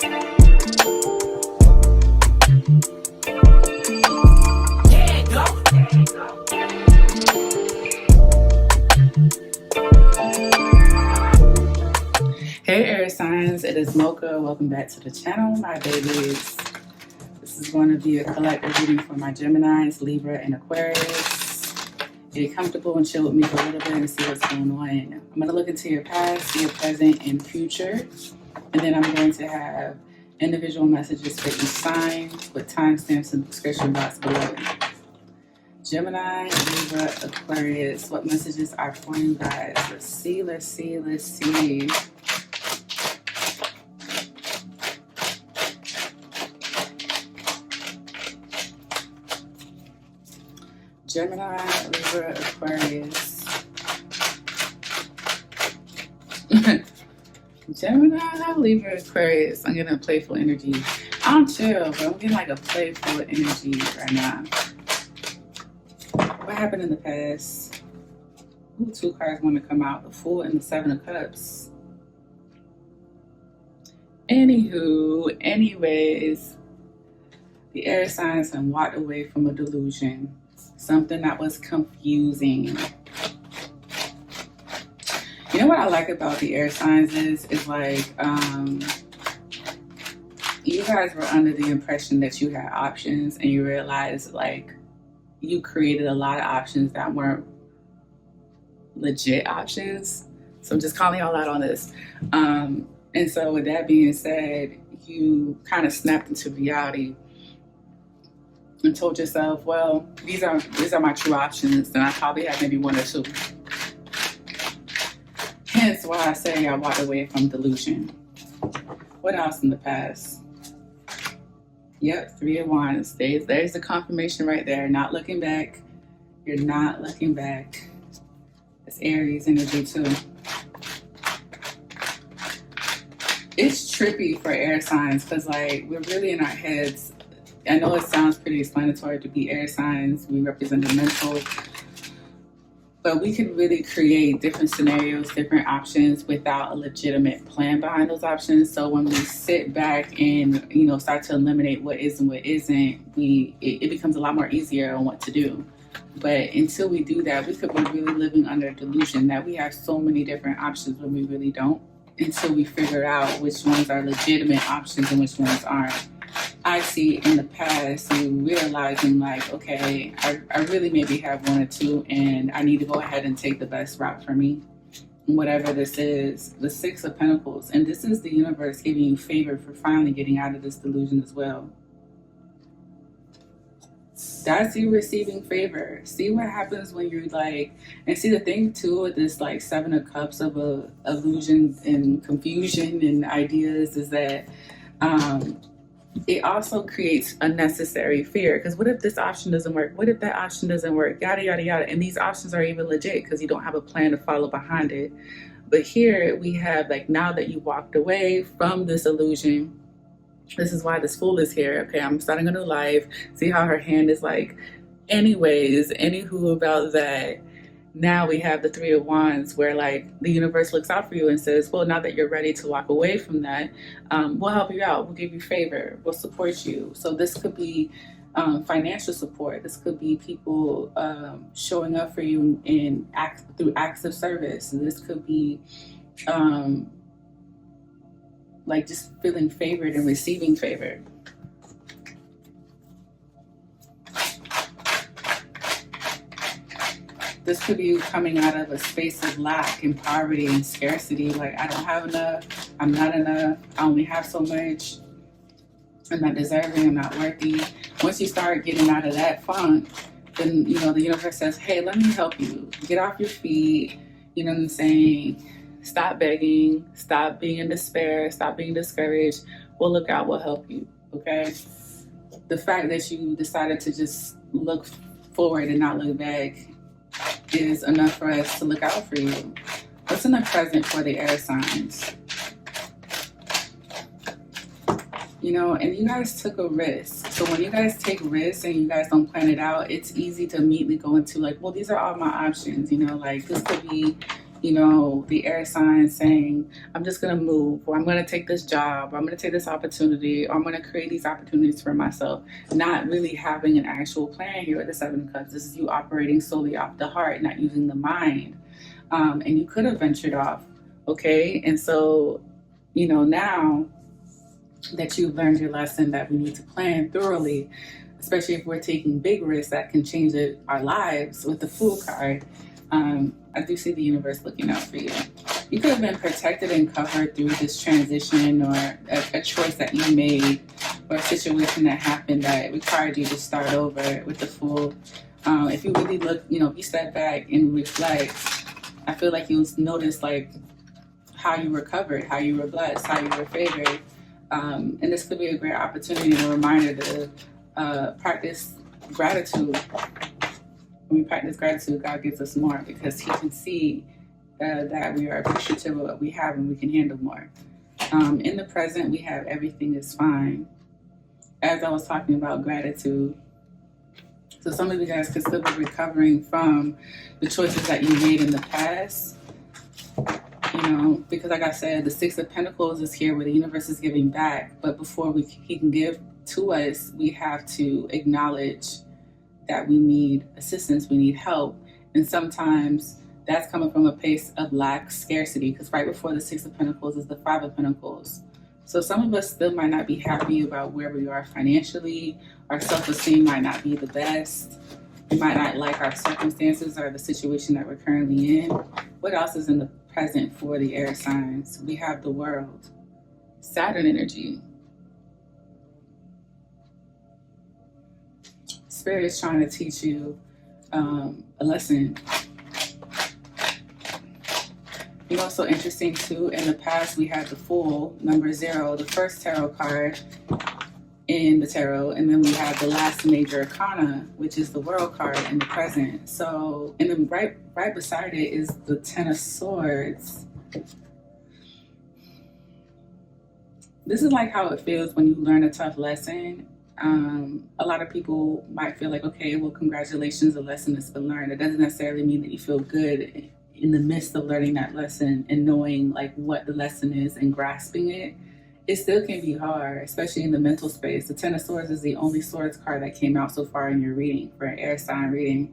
Hey air signs, it is Mocchaa. Welcome back to the channel, my babies. This is going to be a collective reading for my Geminis, Libra, and Aquarius. Get comfortable and chill with me for a little bit and see what's going on. I'm going to look into your past, your present, and future. And then I'm going to have individual messages for each sign with timestamps in the description box below. Gemini, Libra, Aquarius, what messages are for you guys? Let's see. Gemini, Libra, Aquarius. Gemini, Libra, Aquarius. I'm getting a playful energy. I'm chill, but I'm getting like a playful energy right now. What happened in the past? Ooh, two cards want to come out. The Fool and the Seven of Cups. Anyways, the air signs have walked away from a delusion. Something that was confusing. You know what I like about the air signs is like, you guys were under the impression that you had options and you realized like you created a lot of options that weren't legit options. So I'm just calling y'all out on this. And so with that being said, you kind of snapped into reality and told yourself, well, these are my true options, and I probably have maybe one or two. Hence why I say I walked away from delusion. What else in the past? Yep, Three of Wands. There's the confirmation right there. Not looking back. You're not looking back. It's Aries energy too. It's trippy for air signs because like we're really in our heads. I know it sounds pretty explanatory to be air signs. We represent the mental. But we can really create different scenarios, different options without a legitimate plan behind those options. So when we sit back and, start to eliminate what is and what isn't, it becomes a lot more easier on what to do. But until we do that, we could be really living under a delusion that we have so many different options when we really don't, until we figure out which ones are legitimate options and which ones aren't. I see in the past you realizing like, okay, I really maybe have one or two and I need to go ahead and take the best route for me. Whatever this is, the Six of Pentacles. And this is the universe giving you favor for finally getting out of this delusion as well. That's you receiving favor. See what happens when you're like, and see the thing too with this like Seven of Cups of illusions and confusion and ideas is that, it also creates unnecessary fear. Because what if this option doesn't work? What if that option doesn't work? Yada, yada, yada. And these options are even legit because you don't have a plan to follow behind it. But here we have like, now that you walked away from this illusion, this is why this Fool is here. Okay, I'm starting a new life. See how her hand is like, anyways, anywho about that. Now we have the Three of Wands where like the universe looks out for you and says, well, now that you're ready to walk away from that, we'll help you out. We'll give you favor. We'll support you. So this could be financial support. This could be people showing up for you through acts of service. And this could be like just feeling favored and receiving favor. This could be you coming out of a space of lack and poverty and scarcity. Like, I don't have enough. I'm not enough. I only have so much. I'm not deserving. I'm not worthy. Once you start getting out of that funk, then, the universe says, hey, let me help you. Get off your feet. You know what I'm saying? Stop begging. Stop being in despair. Stop being discouraged. We'll look out. We'll help you. Okay? The fact that you decided to just look forward and not look back is enough for us to look out for you. What's in the present for the air signs? And you guys took a risk. So when you guys take risks and you guys don't plan it out, it's easy to immediately go into like, well, these are all my options. Like this could be you know, the air sign saying, I'm just going to move, or I'm going to take this job, or I'm going to take this opportunity, or I'm going to create these opportunities for myself. Not really having an actual plan here with the Seven of Cups. This is you operating solely off the heart, not using the mind. And you could have ventured off, okay? And so, you know, now that you've learned your lesson that we need to plan thoroughly, especially if we're taking big risks that can change our lives with the Fool card, I do see the universe looking out for you. You could have been protected and covered through this transition, or a choice that you made, or a situation that happened that required you to start over with the Fool. If you really look, you know, if you step back and reflect, I feel like you'll notice like how you were covered, how you were blessed, how you were favored. And this could be a great opportunity and a reminder to practice gratitude. When we practice gratitude, God gives us more, because He can see that we are appreciative of what we have and we can handle more. In the present, we have everything is fine. As I was talking about gratitude, so some of you guys could still be recovering from the choices that you made in the past. You know, because like I said, the Six of Pentacles is here where the universe is giving back. But before He can give to us, we have to acknowledge that we need assistance, we need help. And sometimes that's coming from a place of lack, scarcity, because right before the Six of Pentacles is the Five of Pentacles. So some of us still might not be happy about where we are financially. Our self-esteem might not be the best. We might not like our circumstances or the situation that we're currently in. What else is in the present for the air signs? We have the World, Saturn energy. Spirit is trying to teach you a lesson. You know, so interesting too, in the past we had the Fool, number 0, the first tarot card in the tarot, and then we have the last major arcana, which is the World card in the present. So, and then right beside it is the Ten of Swords. This is like how it feels when you learn a tough lesson. A lot of people might feel like, okay, well, congratulations, a lesson has been learned. It doesn't necessarily mean that you feel good in the midst of learning that lesson and knowing like what the lesson is and grasping it. It still can be hard, especially in the mental space. The Ten of Swords is the only swords card that came out so far in your reading, for an air sign reading.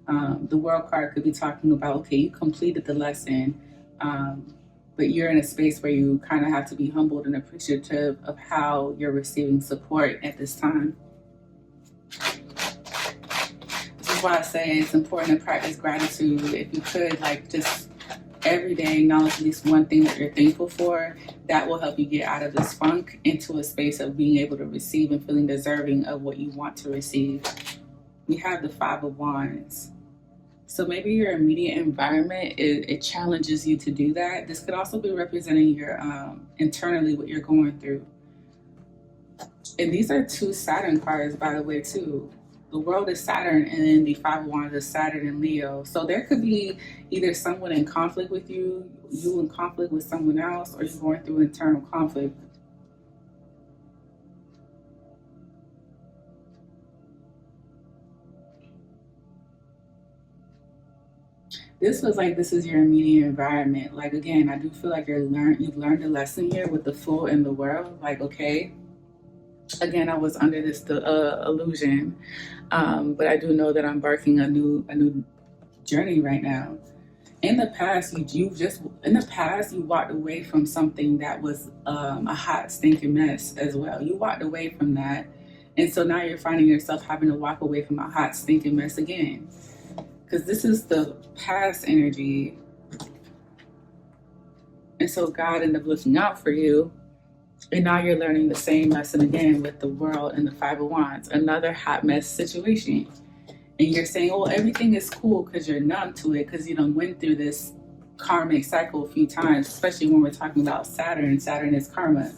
The World card could be talking about, okay, you completed the lesson, but you're in a space where you kind of have to be humbled and appreciative of how you're receiving support at this time. This is why I say it's important to practice gratitude. If you could, like, just every day acknowledge at least one thing that you're thankful for, that will help you get out of this funk into a space of being able to receive and feeling deserving of what you want to receive. We have the Five of Wands. So maybe your immediate environment, it challenges you to do that. This could also be representing your internally what you're going through. And these are 2 Saturn cards, by the way, too. The World is Saturn, and then the Five of Wands is Saturn and Leo. So there could be either someone in conflict with you, you in conflict with someone else, or you're going through internal conflict. This was like, this is your immediate environment. Like, again, I do feel like you've learned a lesson here with the Fool in the World. Like, okay, again, I was under this illusion, but I do know that I'm embarking a new journey right now. In the past, you walked away from something that was a hot, stinking mess as well. You walked away from that, and so now you're finding yourself having to walk away from a hot, stinking mess again. Because this is the past energy. And so God ended up looking out for you. And now you're learning the same lesson again with the World and the Five of Wands. Another hot mess situation. And you're saying, oh, everything is cool because you're numb to it, because you done went through this karmic cycle a few times, especially when we're talking about Saturn. Saturn is karma.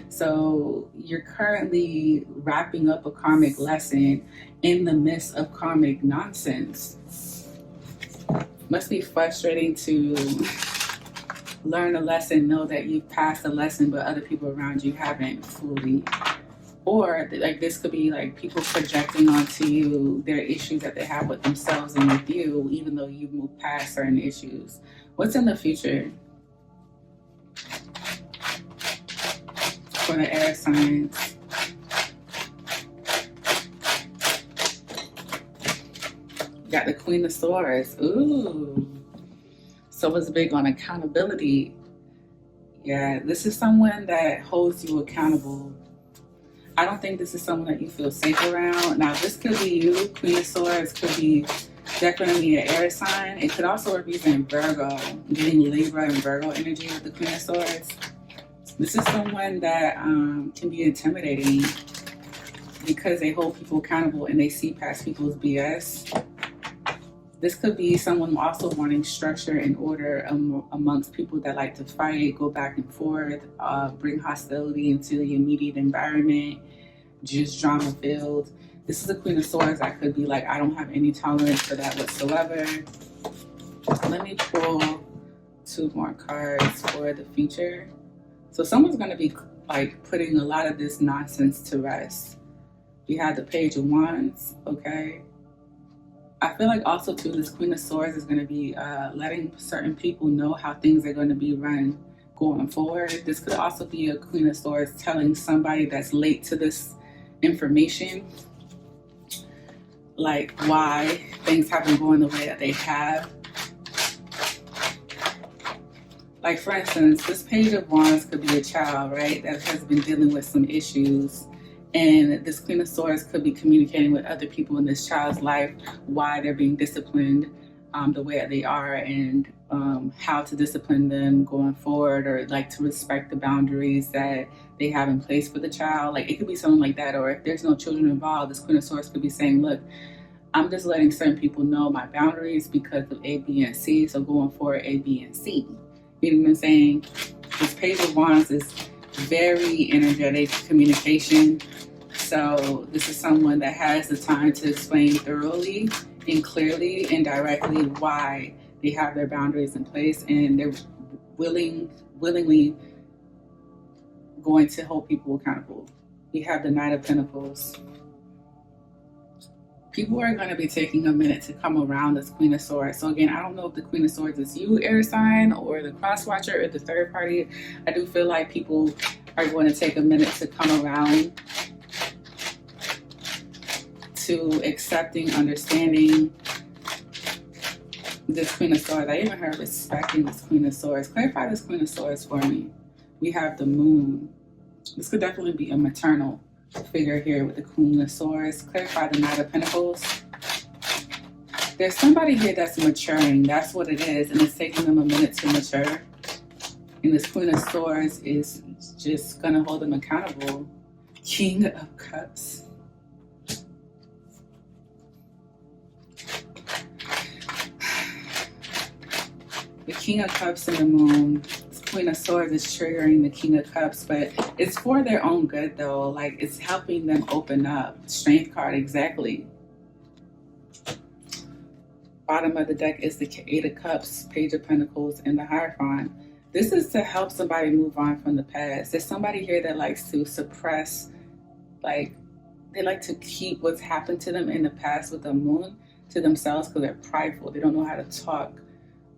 So you're currently wrapping up a karmic lesson in the midst of karmic nonsense. Must be frustrating to learn a lesson, know that you've passed a lesson, but other people around you haven't fully. Or like this could be like people projecting onto you their issues that they have with themselves and with you, even though you've moved past certain issues. What's in the future for the air signs? Got the Queen of Swords. Ooh. So it's big on accountability. Yeah, this is someone that holds you accountable. I don't think this is someone that you feel safe around. Now, this could be you. Queen of Swords could be definitely an air sign. It could also represent Virgo. I'm getting Libra and Virgo energy with the Queen of Swords. This is someone that can be intimidating because they hold people accountable and they see past people's BS. This could be someone also wanting structure and order amongst people that like to fight, go back and forth, bring hostility into the immediate environment, just drama filled. This is the Queen of Swords. I could be like, I don't have any tolerance for that whatsoever. Let me pull 2 more cards for the future. So someone's going to be like putting a lot of this nonsense to rest. We have the Page of Wands, okay? I feel like also too, this Queen of Swords is going to be letting certain people know how things are going to be run going forward. This could also be a Queen of Swords telling somebody that's late to this information, like why things haven't going the way that they have. Like for instance, this Page of Wands could be a child, right, that has been dealing with some issues. And this Queen of Swords could be communicating with other people in this child's life why they're being disciplined the way that they are, and how to discipline them going forward, or like to respect the boundaries that they have in place for the child. Like it could be something like that. Or if there's no children involved, this Queen of Swords could be saying, look, I'm just letting certain people know my boundaries because of A, B, and C. So going forward, A, B, and C. You know what I'm saying? This Page of Wands is very energetic communication. So this is someone that has the time to explain thoroughly and clearly and directly why they have their boundaries in place, and they're willingly going to hold people accountable. We have the Knight of Pentacles. People are going to be taking a minute to come around this Queen of Swords. So again, I don't know if the Queen of Swords is you, air sign, or the cross watcher, or the third party. I do feel like people are going to take a minute to come around to accepting, understanding this Queen of Swords. I even heard respecting this Queen of Swords. Clarify this Queen of Swords for me. We have the Moon. This could definitely be a maternal figure here with the Queen of Swords. Clarify the Knight of Pentacles. There's somebody here that's maturing. That's what it is. And it's taking them a minute to mature. And this Queen of Swords is just going to hold them accountable. King of Cups. The King of Cups and the Moon. This Queen of Swords is triggering the King of Cups, but it's for their own good though. Like it's helping them open up. Strength card, exactly. Bottom of the deck is the 8 of Cups, Page of Pentacles, and the Hierophant. This is to help somebody move on from the past. There's somebody here that likes to suppress, like they like to keep what's happened to them in the past with the Moon to themselves because they're prideful. They don't know how to talk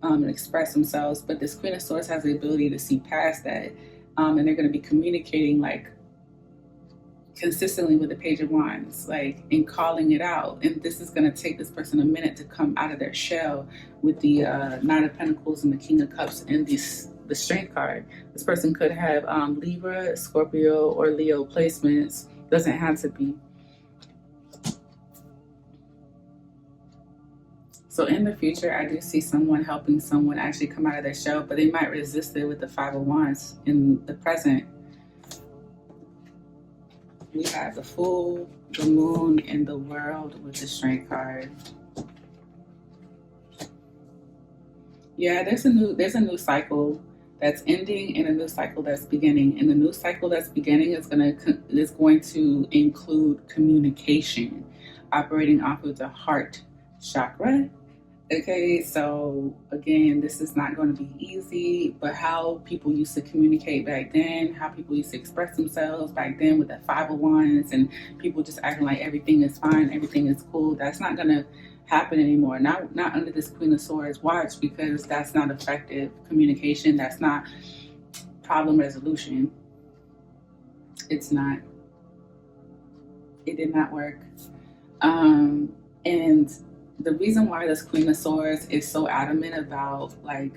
and express themselves. But this Queen of Swords has the ability to see past that, and they're going to be communicating like consistently with the Page of Wands, like and calling it out. And this is going to take this person a minute to come out of their shell with the Knight of Pentacles and the King of Cups and the Strength card. This person could have Libra, Scorpio, or Leo placements. Doesn't have to be. So in the future, I do see someone helping someone actually come out of their shell, but they might resist it with the 5 of Wands in the present. We have the Fool, the Moon, and the World with the Strength card. Yeah, there's a new cycle that's ending and a new cycle that's beginning. And the new cycle that's beginning is going to include communication, operating off of the heart chakra. Okay, so again, this is not going to be easy, but how people used to communicate back then, how people used to express themselves back then with the 5 of Wands and people just acting like everything is fine, everything is cool, that's not going to happen anymore. Not under this Queen of Swords watch, because that's not effective communication. That's not problem resolution. It's not. It did not work. And the reason why this Queen of Swords is so adamant about like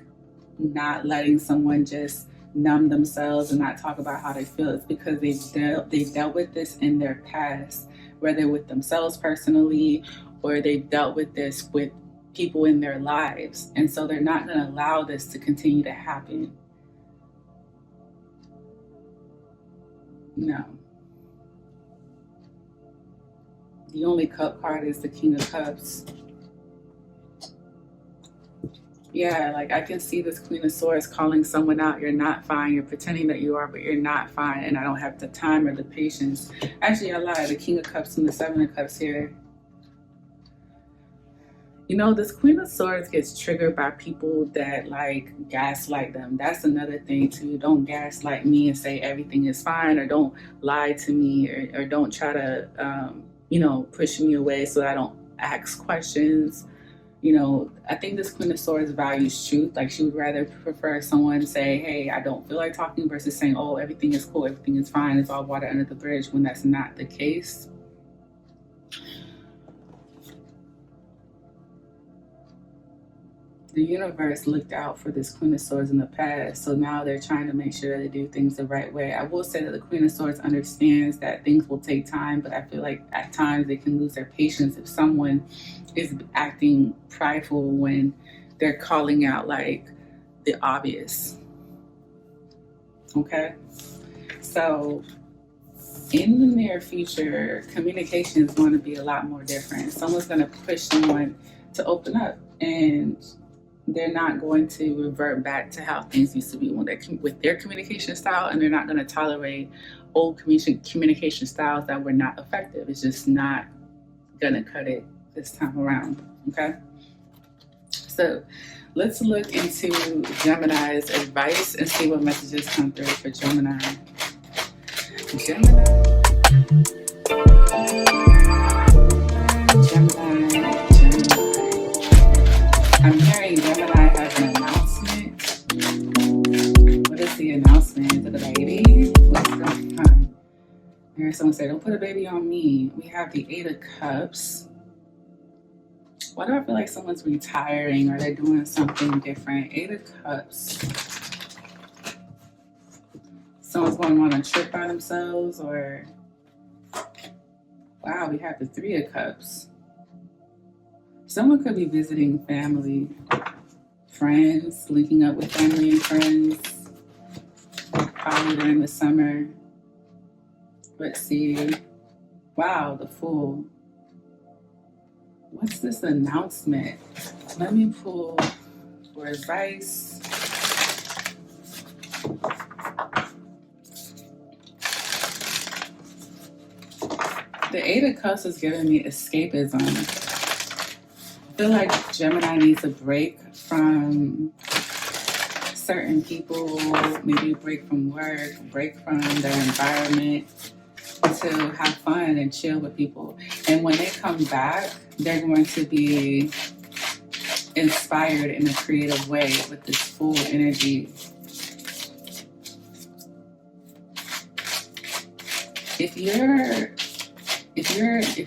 not letting someone just numb themselves and not talk about how they feel is because they've dealt with this in their past, whether with themselves personally or they've dealt with this with people in their lives. And so they're not going to allow this to continue to happen. No. The only cup card is the King of Cups. Yeah, like I can see this Queen of Swords calling someone out. You're not fine. You're pretending that you are, but you're not fine. And I don't have the time or the patience. Actually, I lied. The King of Cups and the Seven of Cups here. You know, this Queen of Swords gets triggered by people that like gaslight them. That's another thing too. Don't gaslight me and say everything is fine, or don't lie to me, or don't try to, you know, push me away so that I don't ask questions. You know, I think this Queen of Swords values truth. Like she would rather prefer someone say, hey, I don't feel like talking, versus saying, oh, everything is cool, everything is fine, it's all water under the bridge, when that's not the case. The universe looked out for this Queen of Swords in the past, so now they're trying to make sure they do things the right way. I will say that the Queen of Swords understands that things will take time, but I feel like at times they can lose their patience if someone is acting prideful when they're calling out like the obvious. Okay? So in the near future, communication is going to be a lot more different. Someone's going to push someone to open up, and they're not going to revert back to how things used to be with their communication style, and they're not going to tolerate old communication styles that were not effective. It's just not going to cut it this time around, okay? So let's look into Gemini's advice and see what messages come through for Gemini. Gemini. I'm hearing Gemini has an announcement. What is the announcement? Is it a baby? What's going on? I heard someone say, don't put a baby on me. We have the Eight of Cups. Why do I feel like someone's retiring or they're doing something different? Eight of Cups. Someone's going on a trip by themselves, or... Wow, we have the Three of Cups. Someone could be visiting family, friends, linking up with family and friends, probably during the summer. Let's see. Wow, the Fool. What's this announcement? Let me pull for advice. The Eight of Cups is giving me escapism. I feel like Gemini needs a break from certain people, maybe a break from work, a break from their environment, to have fun and chill with people. And when they come back, they're going to be inspired in a creative way with this Fool energy. If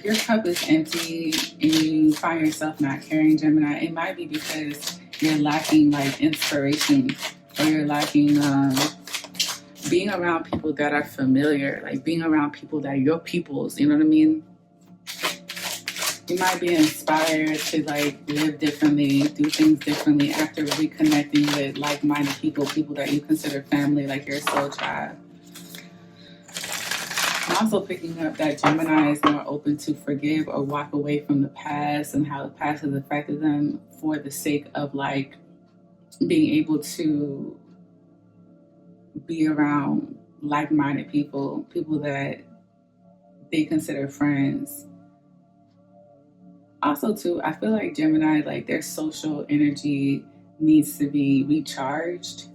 your cup is empty and you find yourself not caring, Gemini, it might be because you're lacking like inspiration, or you're lacking being around people that are familiar, like being around people that are your peoples, you know what I mean? You might be inspired to like live differently, do things differently after reconnecting with like-minded people that you consider family, like your soul tribe. I'm also picking up that Gemini is more open to forgive or walk away from the past and how the past has affected them, for the sake of like being able to be around like-minded people that they consider friends. Also too, I feel like Gemini, like their social energy needs to be recharged.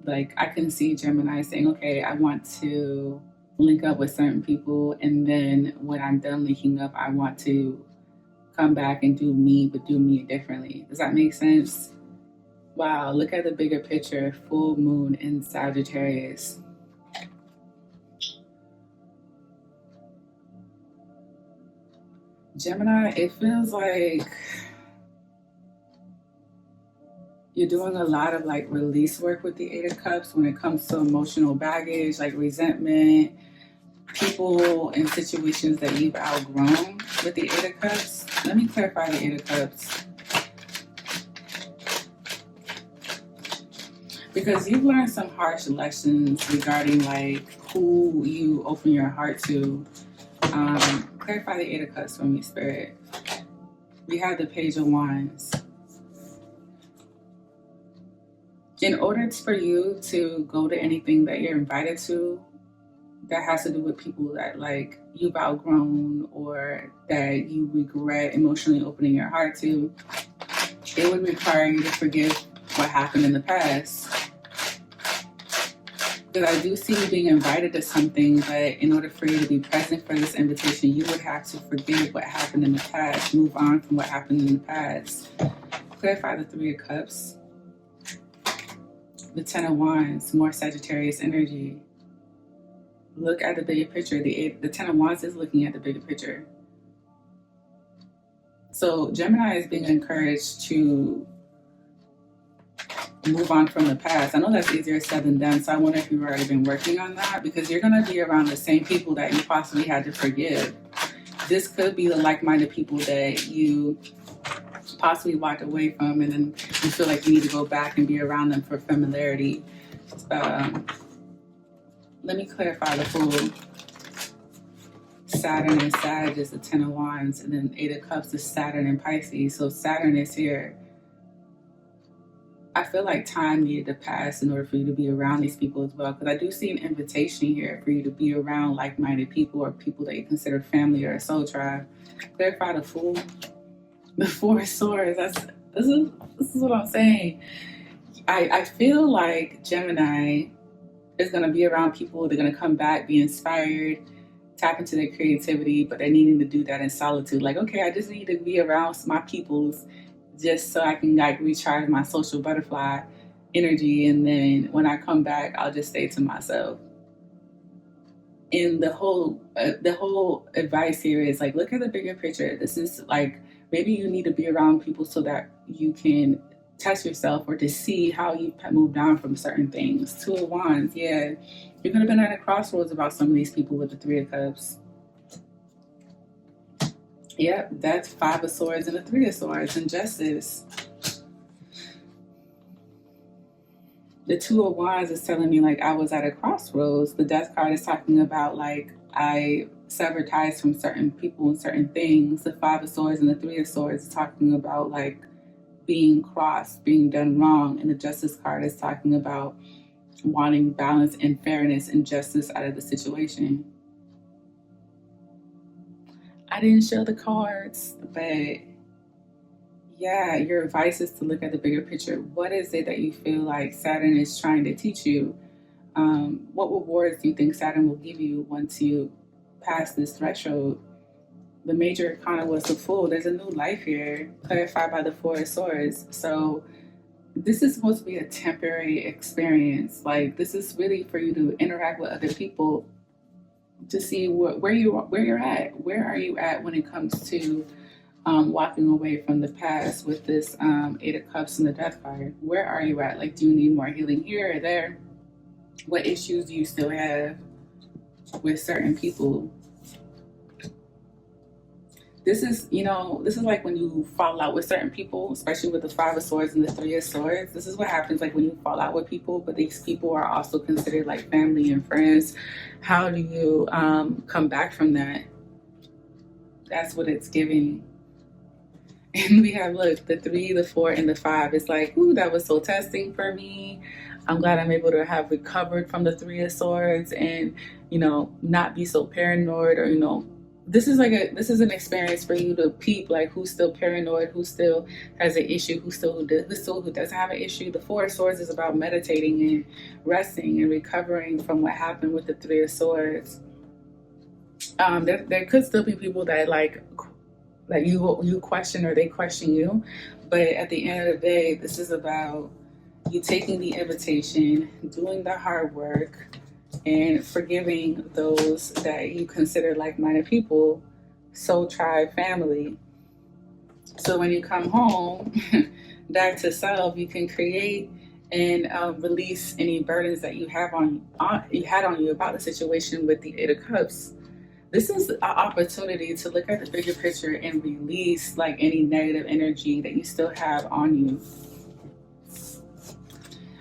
Like I can see Gemini saying, okay, I want to link up with certain people, and then when I'm done linking up, I want to come back and do me, but do me differently. Does that make sense? Wow, look at the bigger picture. Full moon in Sagittarius. Gemini, it feels like you're doing a lot of like release work with the Eight of Cups when it comes to emotional baggage, like resentment, people and situations that you've outgrown with the Eight of Cups. Let me clarify the Eight of Cups. Because you've learned some harsh lessons regarding like who you open your heart to. Clarify the Eight of Cups for me, Spirit. We have the Page of Wands. In order for you to go to anything that you're invited to, that has to do with people that like you've outgrown or that you regret emotionally opening your heart to, it would require you to forgive what happened in the past. Because I do see you being invited to something, but in order for you to be present for this invitation, you would have to forgive what happened in the past, move on from what happened in the past. Clarify the Three of Cups. The Ten of Wands, more Sagittarius energy. Look at the bigger picture. The Ten of Wands is looking at the bigger picture. So Gemini is being encouraged to move on from the past. I know that's easier said than done, so I wonder if you've already been working on that, because you're going to be around the same people that you possibly had to forgive. This could be the like-minded people that you possibly walked away from, and then you feel like you need to go back and be around them for familiarity. Let me clarify the Fool. Saturn and Sag is the Ten of Wands, and then Eight of Cups is Saturn and Pisces. So Saturn is here. I feel like time needed to pass in order for you to be around these people as well, because I do see an invitation here for you to be around like-minded people or people that you consider family or a soul tribe. Clarify the Fool. The Four of Swords. This is what I'm saying. I feel like Gemini is going to be around people. They're going to come back, be inspired, tap into their creativity, but they're needing to do that in solitude. Like, okay, I just need to be around my peoples just so I can like recharge my social butterfly energy, and then when I come back, I'll just stay to myself. And the whole advice here is like, look at the bigger picture. This is like, maybe you need to be around people so that you can test yourself or to see how you've moved on from certain things. Two of Wands, yeah. You're going to be at a crossroads about some of these people with the Three of Cups. Yep, that's Five of Swords and the Three of Swords and Justice. The Two of Wands is telling me like I was at a crossroads. The Death card is talking about like I severed ties from certain people and certain things. The Five of Swords and the Three of Swords is talking about like being crossed, being done wrong. And the Justice card is talking about wanting balance and fairness and justice out of the situation. I didn't show the cards, but yeah, your advice is to look at the bigger picture. What is it that you feel like Saturn is trying to teach you? What rewards do you think Saturn will give you once you pass this threshold? The major arcana was the Fool. There's a new life here, clarified by the Four of Swords. So this is supposed to be a temporary experience. Like, this is really for you to interact with other people to see where you're at. Where are you at when it comes to walking away from the past with this Eight of Cups and the Death card? Where are you at? Like, do you need more healing here or there? What issues do you still have with certain people? This is like when you fall out with certain people, especially with the Five of Swords and the Three of Swords. This is what happens like when you fall out with people, but these people are also considered like family and friends. How do you come back from that? That's what it's giving. And we have, look, the 3, the 4, and the 5. It's like, ooh, that was so testing for me. I'm glad I'm able to have recovered from the 3 of Swords and, not be so paranoid or, this is an experience for you to peep, like who's still paranoid, who still has an issue, who doesn't have an issue. The 4 of Swords is about meditating and resting and recovering from what happened with the 3 of Swords. There could still be people that like Like you question or they question you. But at the end of the day, this is about you taking the invitation, doing the hard work, and forgiving those that you consider like-minded people, soul tribe family. So when you come home back to self, you can create and release any burdens that you have you had on you about the situation with the Eight of Cups. This is an opportunity to look at the bigger picture and release like any negative energy that you still have on you.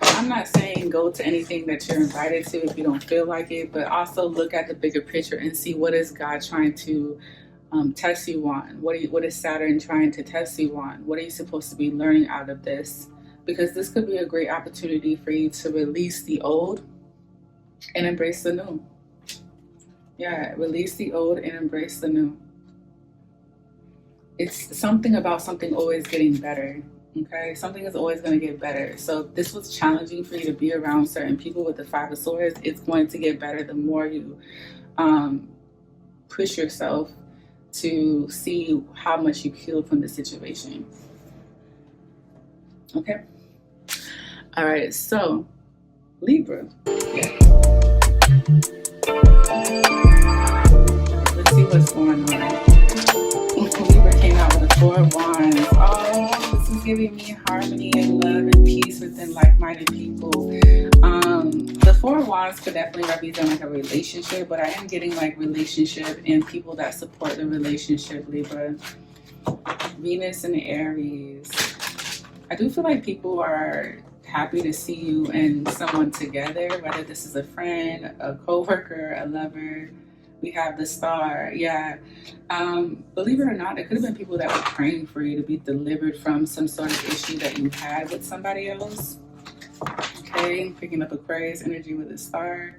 I'm not saying go to anything that you're invited to if you don't feel like it, but also look at the bigger picture and see what is God trying to test you on. What is Saturn trying to test you on? What are you supposed to be learning out of this? Because this could be a great opportunity for you to release the old and embrace the new. Yeah, release the old and embrace the new. It's something about something always getting better. Okay, something is always going to get better. So if this was challenging for you to be around certain people with the Five of Swords, it's going to get better the more you push yourself to see how much you healed from the situation. Okay. All right. So Libra. Yeah. Let's see what's going on. Libra came out with the Four of Wands. Oh, this is giving me harmony and love and peace within like-minded people. The Four of Wands could definitely represent like a relationship, but I am getting like relationship and people that support the relationship, Libra. Venus and Aries. I do feel like people are happy to see you and someone together, whether this is a friend, a co-worker, a lover. We have the Star. Yeah. Believe it or not, it could have been people that were praying for you to be delivered from some sort of issue that you had with somebody else. Okay, picking up Aquarius energy with a Star.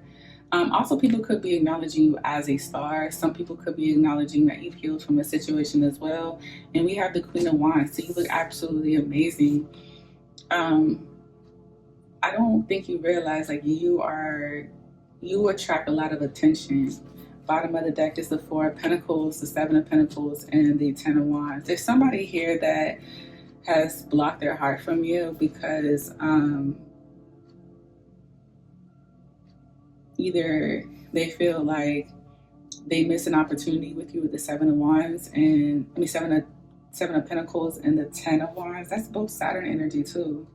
Also, people could be acknowledging you as a star. Some people could be acknowledging that you've healed from a situation as well. And we have the Queen of Wands, so you look absolutely amazing. I don't think you realize like you attract a lot of attention. Bottom of the deck is the Four of Pentacles, the Seven of Pentacles, and the Ten of Wands. There's somebody here that has blocked their heart from you because either they feel like they miss an opportunity with you with the Seven of Wands and Seven of Pentacles and the Ten of Wands. That's both Saturn energy too.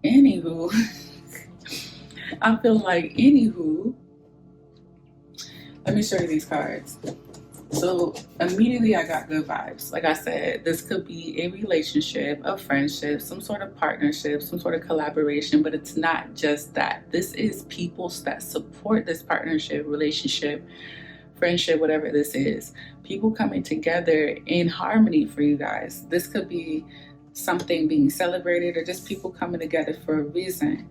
Anywho, I feel like let me show you these cards. So immediately I got good vibes. Like I said, this could be a relationship, a friendship, some sort of partnership, some sort of collaboration, but it's not just that. This is people that support this partnership, relationship, friendship, whatever this is. People coming together in harmony for you guys. This could be something being celebrated or just people coming together for a reason.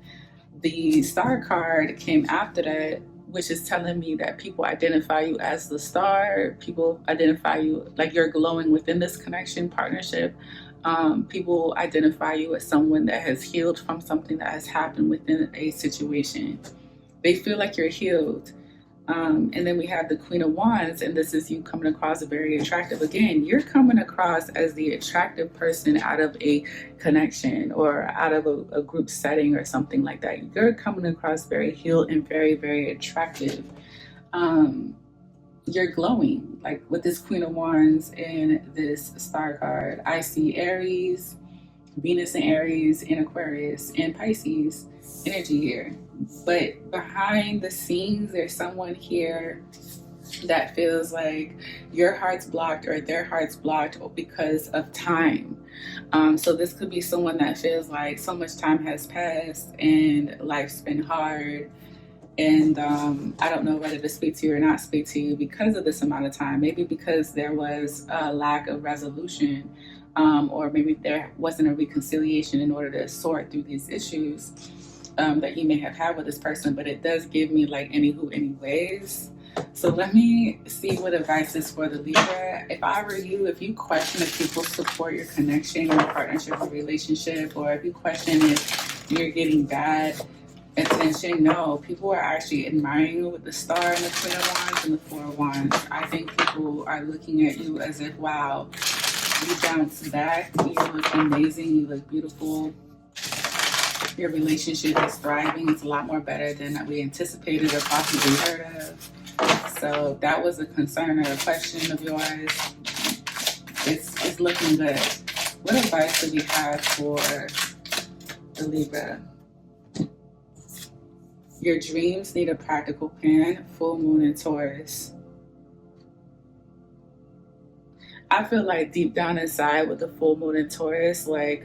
The Star card came after that, which is telling me that people identify you as the star. People identify you like you're glowing within this connection, partnership. People identify you as someone that has healed from something that has happened within a situation. They feel like you're healed. And then we have the Queen of Wands, and this is you coming across as very attractive. Again, you're coming across as the attractive person out of a connection or out of a group setting or something like that. You're coming across very healed and very, very attractive. You're glowing, like with this Queen of Wands and this Star card. I see Aries, Venus and Aries, and Aquarius and Pisces energy here. But behind the scenes, there's someone here that feels like your heart's blocked or their heart's blocked because of time. So this could be someone that feels like so much time has passed and life's been hard. And I don't know whether to speak to you or not speak to you because of this amount of time. Maybe because there was a lack of resolution, or maybe there wasn't a reconciliation in order to sort through these issues that you may have had with this person. But it does give me like anywho, anyways. So let me see what advice is for the Libra. If I were you, if you question if people support your connection, your partnership, or relationship, or if you question if you're getting bad attention. No, people are actually admiring you with the Star and the Queen of Wands and the Four of Wands. I think people are looking at you as if, wow, you bounced back, you look amazing, you look beautiful. Your relationship is thriving. It's a lot more better than we anticipated or possibly heard of. So if that was a concern or a question of yours, it's looking good. What advice do we have for the Libra? Your dreams need a practical plan. Full moon in Taurus. I feel like deep down inside with the full moon in Taurus, like,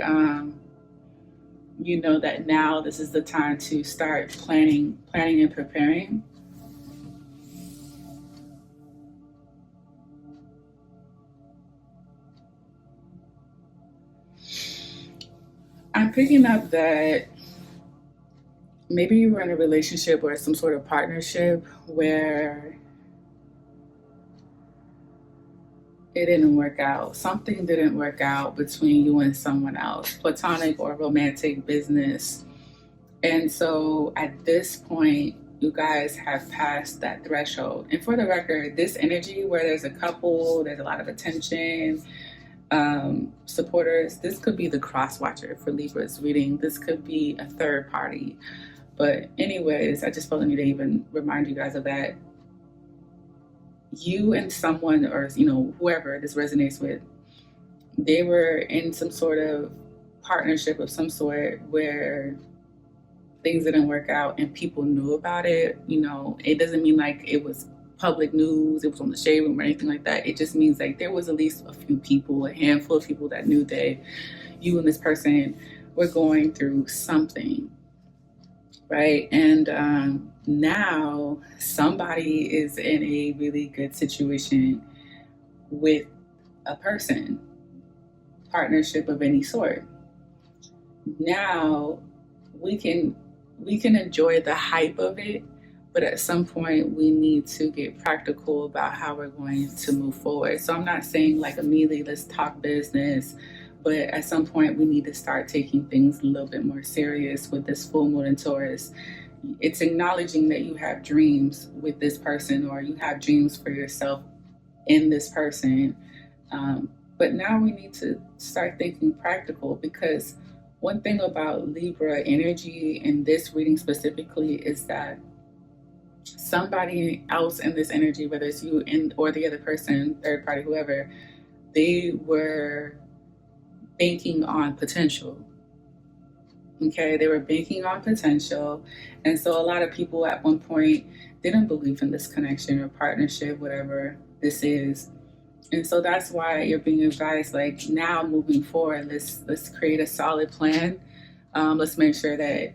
you know that now this is the time to start planning and preparing. I'm picking up that maybe you were in a relationship or some sort of partnership where it didn't work out. Something didn't work out between you and someone else, platonic or romantic, business. And so at this point, you guys have passed that threshold. And for the record, this energy where there's a couple, there's a lot of attention, supporters, this could be the cross watcher for Libra's reading. This could be a third party. But anyways, I just felt the need to even remind you guys of that. You and someone, or whoever this resonates with, they were in some sort of partnership of some sort where things didn't work out and people knew about it. It doesn't mean like it was public news, it was on the shade room or anything like that. It just means like there was at least a few people, a handful of people that knew that you and this person were going through something, right? And now somebody is in a really good situation with a person, partnership of any sort. Now we can enjoy the hype of it, but at some point we need to get practical about how we're going to move forward. So I'm not saying like immediately let's talk business, but at some point we need to start taking things a little bit more serious with this full moon in Taurus. It's acknowledging that you have dreams with this person, or you have dreams for yourself in this person. But now we need to start thinking practical, because one thing about Libra energy in this reading specifically is that somebody else in this energy, whether it's you or the other person, third party, whoever, they were banking on potential. Okay, they were banking on potential. And so a lot of people at one point didn't believe in this connection or partnership, whatever this is. And so that's why you're being advised, like, now moving forward, let's create a solid plan. Let's make sure that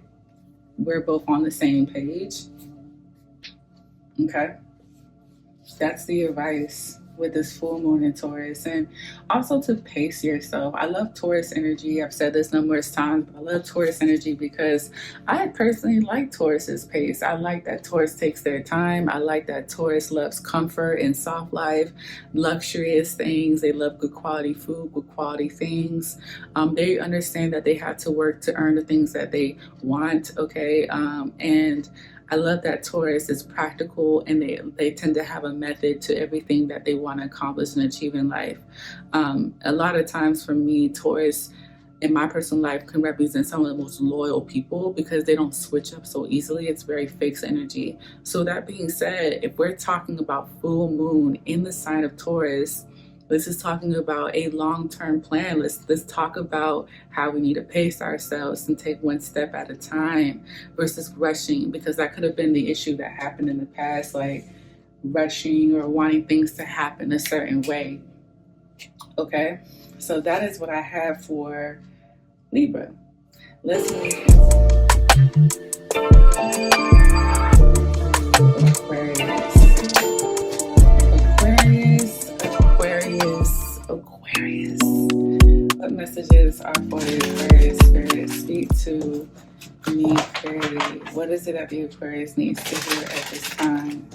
we're both on the same page. Okay, that's the advice with this full moon in Taurus. And also to pace yourself. I love Taurus energy. I've said this numerous times, but I love Taurus energy because I personally like Taurus's pace. I like that Taurus takes their time. I like that Taurus loves comfort and soft life, luxurious things. They love good quality food, good quality things. They understand that they have to work to earn the things that they want. Okay, and I love that Taurus is practical, and they tend to have a method to everything that they want to accomplish and achieve in life. A lot of times for me, Taurus in my personal life can represent some of the most loyal people because they don't switch up so easily. It's very fixed energy. So that being said, if we're talking about full moon in the sign of Taurus, this is talking about a long-term plan. Let's talk about how we need to pace ourselves and take one step at a time versus rushing, because that could have been the issue that happened in the past, like rushing or wanting things to happen a certain way. Okay, so that is what I have for Libra. Let's move Aquarius. What messages are for the Aquarius spirit? Speak to me clearly. What is it that the Aquarius needs to hear at this time?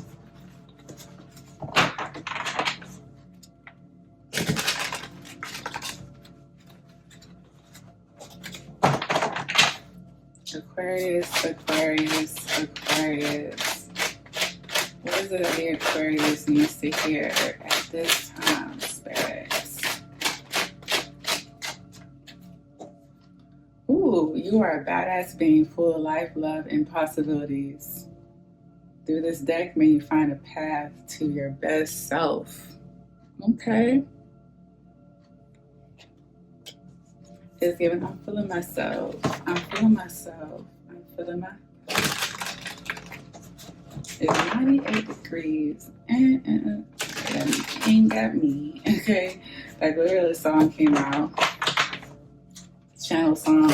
Aquarius, Aquarius, Aquarius. What is it that the Aquarius needs to hear at this time, spirits? Ooh, you are a badass being full of life, love, and possibilities. Through this deck, may you find a path to your best self. Okay. It's giving, I'm feeling myself. I'm feeling myself. I'm feeling my. It's 98 degrees. Ain't got me. Okay. Like literally, the song came out. Channel song.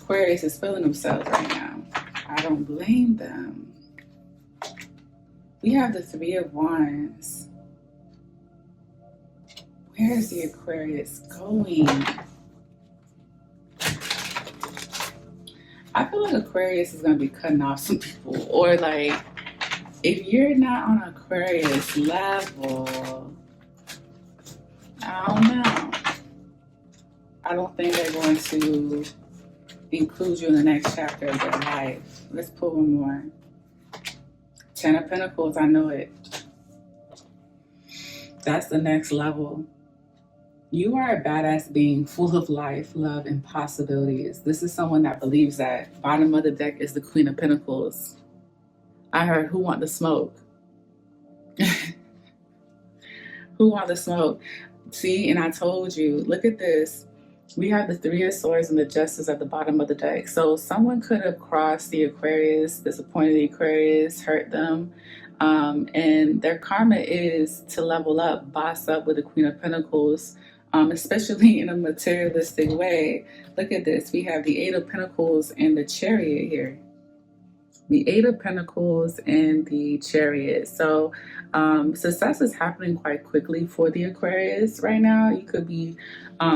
Aquarius is feeling themselves right now. I don't blame them. We have the Three of Wands. Where is the Aquarius going? I feel like Aquarius is going to be cutting off some people. Or like, if you're not on Aquarius level, I don't know. I don't think they're going to include you in the next chapter of their life. Let's pull one more. Ten of Pentacles, I know it. That's the next level. You are a badass being full of life, love, and possibilities. This is someone that believes that. Bottom of the deck is the Queen of Pentacles. I heard, who want the smoke? Who want the smoke? See, and I told you, look at this. We have the Three of Swords and the Justice at the bottom of the deck. So someone could have crossed the Aquarius, disappointed the Aquarius, hurt them. And their karma is to level up, boss up with the Queen of Pentacles, especially in a materialistic way. Look at this. We have the Eight of Pentacles and the Chariot here. The Eight of Pentacles and the Chariot. So success is happening quite quickly for the Aquarius right now. You could be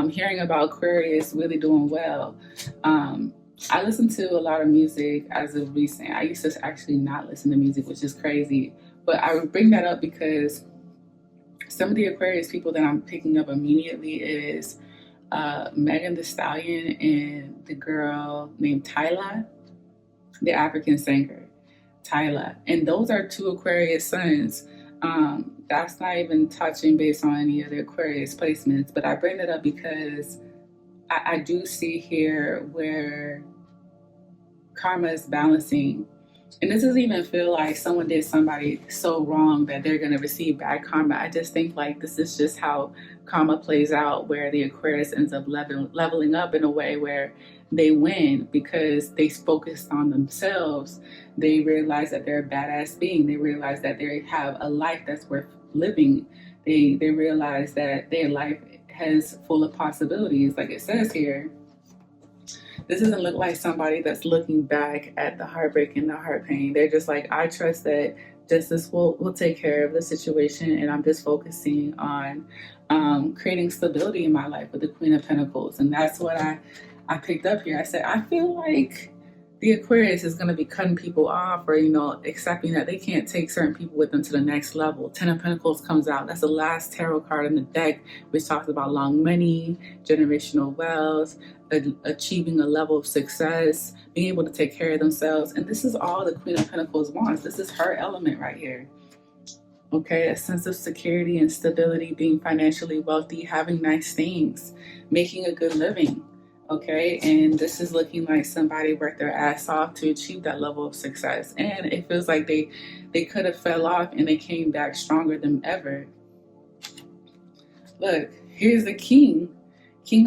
hearing about Aquarius really doing well. I listen to a lot of music as of recent. I used to actually not listen to music, which is crazy. But I would bring that up because some of the Aquarius people that I'm picking up immediately is Megan Thee Stallion and the girl named Tyla, the African singer, Tyla. And those are two Aquarius suns. That's not even touching based on any of the Aquarius placements, but I bring it up because I do see here where karma is balancing. And this doesn't even feel like someone did somebody so wrong that they're going to receive bad karma. I just think like this is just how karma plays out, where the Aquarius ends up leveling up in a way where they win because they focused on themselves. They realize that they're a badass being. They realize that they have a life that's worth living. They realize that their life has full of possibilities, like it says here. This doesn't look like somebody that's looking back at the heartbreak and the heart pain. They're just like, I trust that justice will take care of the situation, and I'm just focusing on creating stability in my life with the Queen of Pentacles. And that's what I picked up here. I said, I feel like the Aquarius is going to be cutting people off, or, accepting that they can't take certain people with them to the next level. Ten of Pentacles comes out. That's the last tarot card in the deck, which talks about long money, generational wealth, achieving a level of success, being able to take care of themselves. And this is all the Queen of Pentacles wants. This is her element right here. Okay, a sense of security and stability, being financially wealthy, having nice things, making a good living. Okay, and this is looking like somebody worked their ass off to achieve that level of success. And it feels like they could have fell off and they came back stronger than ever. Look, here's the King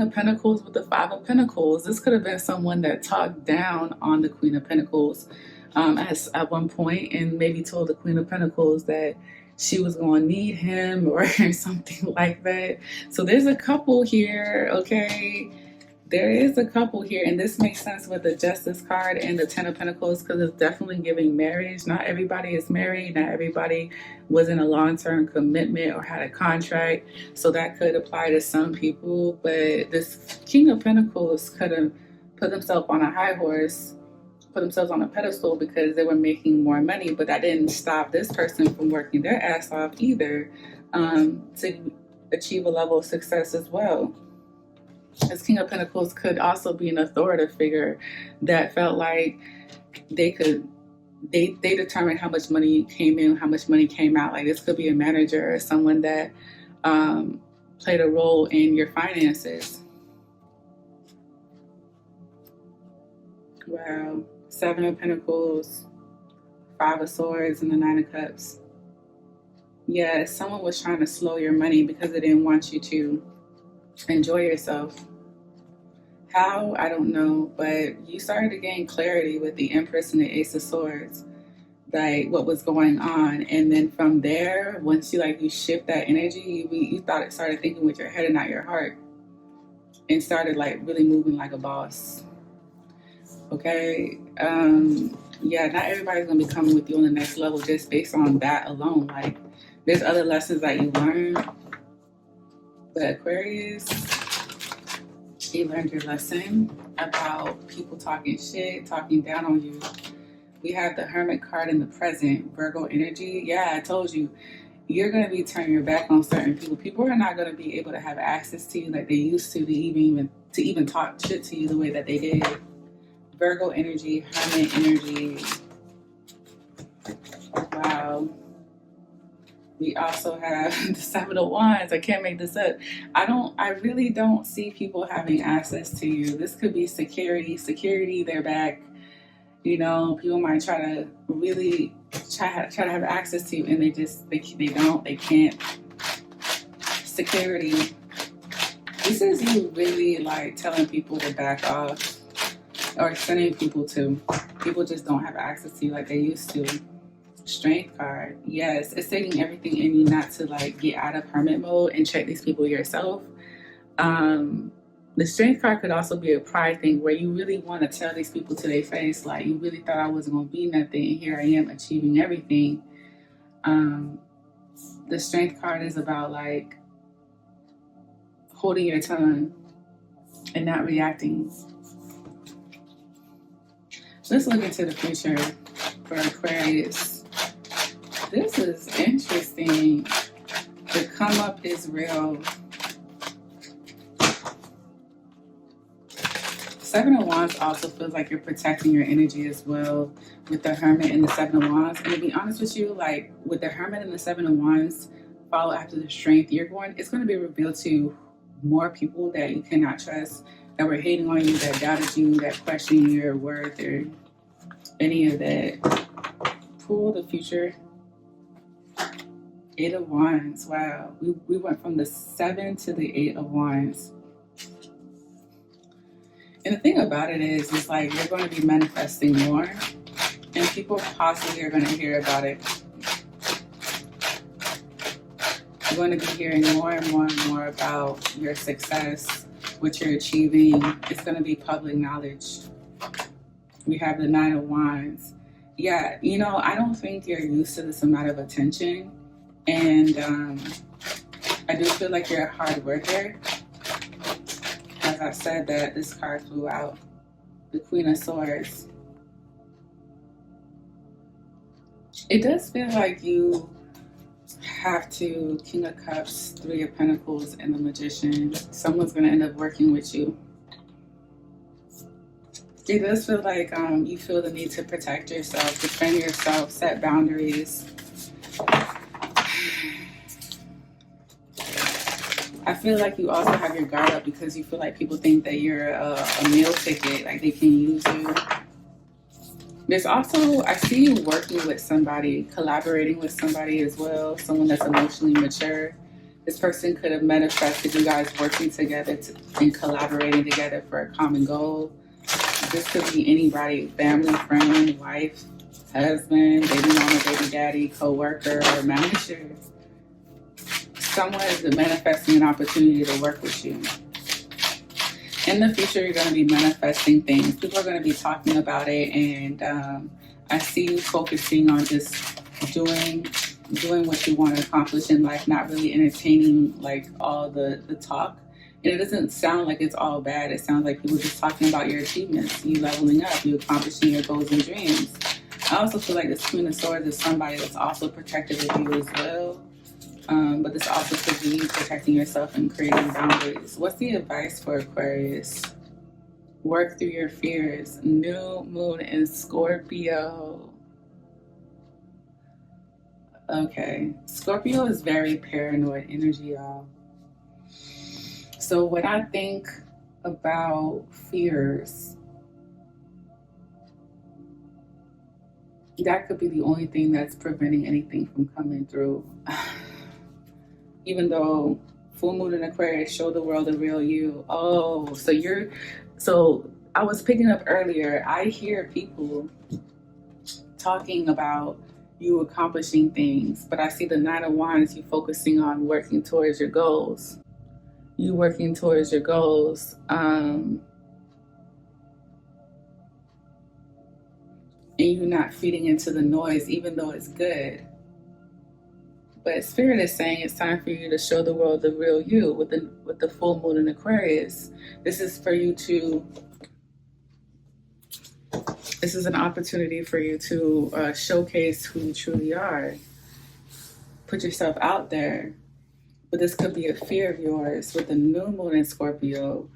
of Pentacles with the Five of Pentacles. This could have been someone that talked down on the Queen of Pentacles at one point, and maybe told the Queen of Pentacles that she was going to need him or something like that. So there's a couple here, okay? There is a couple here, and this makes sense with the Justice card and the Ten of Pentacles, because it's definitely giving marriage. Not everybody is married. Not everybody was in a long-term commitment or had a contract. So that could apply to some people. But this King of Pentacles could have put themselves on a high horse, put themselves on a pedestal because they were making more money. But that didn't stop this person from working their ass off either, to achieve a level of success as well. This King of Pentacles could also be an authoritative figure that felt like they determined how much money came in, how much money came out. Like this could be a manager or someone that played a role in your finances. Wow. 7 of Pentacles, 5 of Swords, and the 9 of Cups. Yeah, someone was trying to slow your money because they didn't want you to enjoy yourself. How? I don't know, but you started to gain clarity with the Empress and the Ace of Swords, like what was going on. And then from there, once you shift that energy, you started thinking with your head and not your heart, and started like really moving like a boss. Okay. Yeah, not everybody's gonna be coming with you on the next level just based on that alone. Like there's other lessons that you learn. But Aquarius, you learned your lesson about people talking shit, talking down on you. We have the Hermit card in the present, Virgo energy. Yeah, I told you, you're going to be turning your back on certain people. People are not going to be able to have access to you like they used to even talk shit to you the way that they did. Virgo energy, Hermit energy. Wow. We also have the 7 of Wands. I can't make this up. I really don't see people having access to you. This could be security, their back. You know, people might try to really try to have access to you, and they can't. Security. This is you really like telling people to back off, or sending people to. People just don't have access to you like they used to. Strength card. Yes, it's taking everything in you not to like get out of hermit mode and check these people yourself. The Strength card could also be a pride thing where you really want to tell these people to their face, like you really thought I wasn't going to be nothing, and here I am achieving everything. The Strength card is about like holding your tongue and not reacting. Let's look into the future for Aquarius. This is interesting. The come up is real. 7 of Wands also feels like you're protecting your energy as well with the Hermit and the 7 of Wands. And to be honest with you, like with the Hermit and the 7 of Wands, follow after the Strength, it's going to be revealed to more people that you cannot trust, that were hating on you, that doubted you, that questioned your worth or any of that. Pull the future. 8 of Wands. Wow. We went from the 7 to the 8 of Wands. And the thing about it is like you're going to be manifesting more, and people possibly are going to hear about it. You're going to be hearing more and more and more about your success, what you're achieving. It's going to be public knowledge. We have the 9 of Wands. Yeah, I don't think you're used to this amount of attention. And I do feel like you're a hard worker. As I said that, this card flew out. The Queen of Swords. It does feel like you have to, King of Cups, 3 of Pentacles, and the Magician. Someone's going to end up working with you. It does feel like you feel the need to protect yourself, defend yourself, set boundaries. I feel like you also have your guard up because you feel like people think that you're a meal ticket, like they can use you. There's also, I see you working with somebody, collaborating with somebody as well, someone that's emotionally mature. This person could have manifested you guys working together and collaborating together for a common goal. This could be anybody, family, friend, wife, husband, baby mama, baby daddy, co-worker, or manager. Someone is manifesting an opportunity to work with you. In the future, you're going to be manifesting things. People are going to be talking about it, and I see you focusing on just doing what you want to accomplish in life, not really entertaining like all the talk. And it doesn't sound like it's all bad. It sounds like people just talking about your achievements, you leveling up, you accomplishing your goals and dreams. I also feel like this Queen of Swords is somebody that's also protective of you as well. But this also could be protecting yourself and creating boundaries. What's the advice for Aquarius? Work through your fears. New moon in Scorpio. Okay. Scorpio is very paranoid energy, y'all. So when I think about fears, that could be the only thing that's preventing anything from coming through. Even though full moon in Aquarius show the world the real you. Oh, so I was picking up earlier, I hear people talking about you accomplishing things, but I see the Nine of Wands, you focusing on working towards your goals. You working towards your goals. And you not feeding into the noise, even though it's good. But Spirit is saying it's time for you to show the world the real you with the full moon in Aquarius. This is for you to. This is an opportunity for you to showcase who you truly are. Put yourself out there. But this could be a fear of yours with the new moon in Scorpio.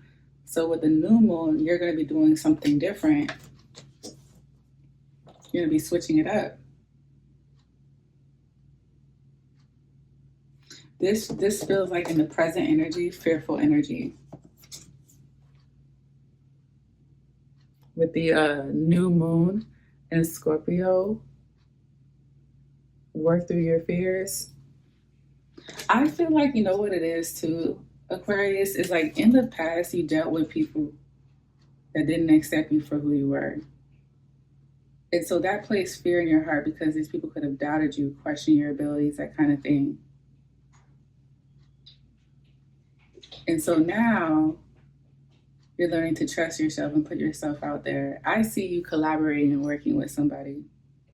So with the new moon, you're going to be doing something different. You're going to be switching it up. This feels like in the present energy, fearful energy. With the new moon in Scorpio, work through your fears. I feel like, you know what it is too, Aquarius, is like in the past you dealt with people that didn't accept you for who you were. And so that placed fear in your heart because these people could have doubted you, questioned your abilities, that kind of thing. And so now you're learning to trust yourself and put yourself out there. I see you collaborating and working with somebody.